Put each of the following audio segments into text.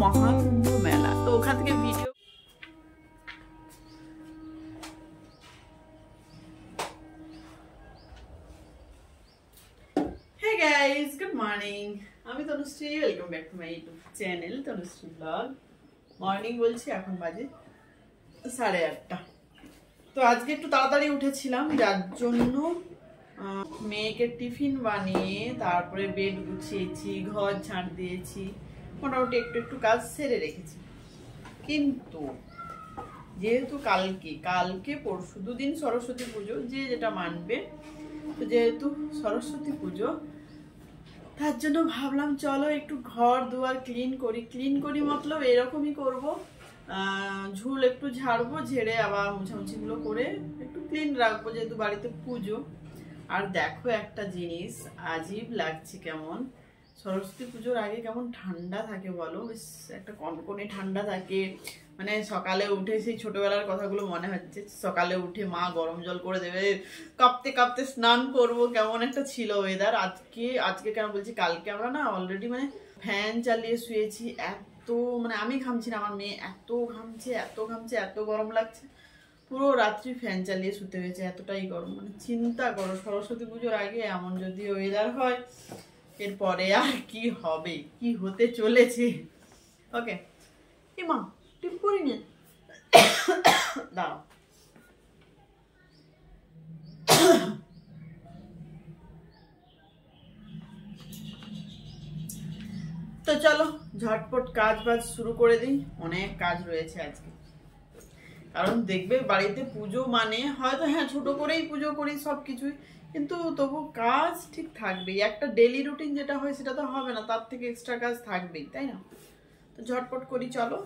মহাকুম্ভ মেলা। তো ওখান থেকে video hey guys, good morning. আমি Tanushree, welcome back to my YouTube channel Tanushree vlog. Morning বলছি, এখন বাজে 8:30। তো আজকে একটু তাড়াতাড়ি উঠেছিলাম, যার জন্য মেয়েকে টিফিন বানিয়ে তারপরে বেড গুছিয়েছি, ঘর ঝাড় দিয়েছি, মোটামুটি একটু একটু কাজ সেরে রেখেছি। কিন্তু যেহেতু কালকে পরশু দুদিন সরস্বতী পুজো, যে যেটা মানবে, তো যেহেতু সরস্বতী পুজো, তার জন্য ভাবলাম চলো একটু ঘর দুয়ার ক্লিন করি মতলব এরকমই করব। ঝুল একটু ঝাড়বো, ঝেড়ে আবার মুছামুছিগুলো করে একটু ক্লিন রাখবো, যেহেতু বাড়িতে পুজো। আর দেখো একটা জিনিস আজীব লাগছে, কেমন সরস্বতী পুজোর আগে কেমন ঠান্ডা থাকে বলো, বেশ একটা কনকনে ঠান্ডা থাকে। মানে সকালে উঠে সেই ছোটবেলার কথাগুলো মনে হচ্ছে, সকালে উঠে মা গরম জল করে দেবে, কাঁপতে কাঁপতে স্নান করব, কেমন একটা ছিল ওয়েদার। আজকে কেন বলছি, কালকে আমরা না অলরেডি মানে ফ্যান চালিয়ে শুয়েছি, এত মানে আমি ঘামছি না, আমার মেয়ে এত ঘামছে, এত গরম লাগছে, পুরো রাত্রি ফ্যান চালিয়ে শুতে হয়েছে, এতটাই গরম। মানে চিন্তা করো, সরস্বতী পুজোর আগে এমন যদি ওয়েদার হয়, এরপরে আর কি হবে, কি হতে চলেছে। ওকে মা, টিপ করি নিয়ে দাও। তো চলো ঝটপট কাজ বাজ শুরু করে দিই, অনেক কাজ রয়েছে আজকে। কারণ দেখবে বাড়িতে পুজো মানে হয়তো হ্যাঁ ছোট করেই পুজো করি সবকিছুই, কিন্তু তবু কাজ ঠিক থাকবেই। একটা ডেলি রুটিন যেটা হয় সেটা তো হবে না, তার থেকে এক্সট্রা কাজ থাকবেই, তাই না? তো ঝটপট করি চলো।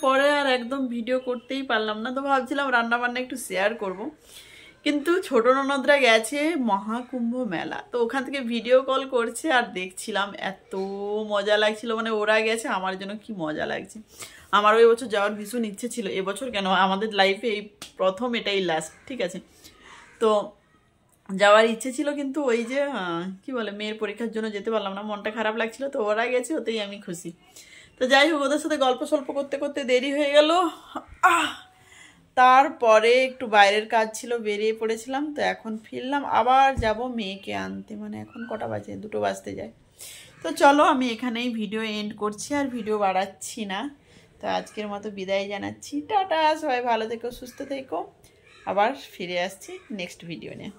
পরে আর একদম ভিডিও করতেই পারলাম না। তো ভাবছিলাম রান্না বান্না একটু শেয়ার করব, কিন্তু ছোট ননদরা গেছে মহাকুম্ভ মেলা, তো ওখান থেকে ভিডিও কল করছে আর দেখছিলাম, এত মজা লাগছিল। মানে ওরা গেছে, আমার জন্য কি মজা লাগছে। আমারও এবছর যাওয়ার ভীষণ ইচ্ছে ছিল, এবছর কেন, আমাদের লাইফে এই প্রথম, এটাই লাস্ট, ঠিক আছে। তো যাওয়ার ইচ্ছে ছিল, কিন্তু ওই যে কি বলে, মেয়ের পরীক্ষার জন্য যেতে পারলাম না, মনটা খারাপ লাগছিল। তো ওরা গেছে, ওতেই আমি খুশি। তো যাই হোক, ওদের সাথে গল্প সল্প করতে করতে দেরি হয়ে গেল। তারপরে একটু বাইরের কাজ ছিল, বেরিয়ে পড়েছিলাম। তো এখন ফিরলাম, আবার যাব মেয়েকে আনতে। মানে এখন কটা বাজে, 2টো বাজতে যায়। তো চলো, আমি এখানেই ভিডিও এন্ড করছি, আর ভিডিও বাড়াচ্ছি না। তো আজকের মতো বিদায় জানাচ্ছি, টাটা। সবাই ভালো থেকো, সুস্থ থেকো, আবার ফিরে আসছি নেক্সট ভিডিও নিয়ে।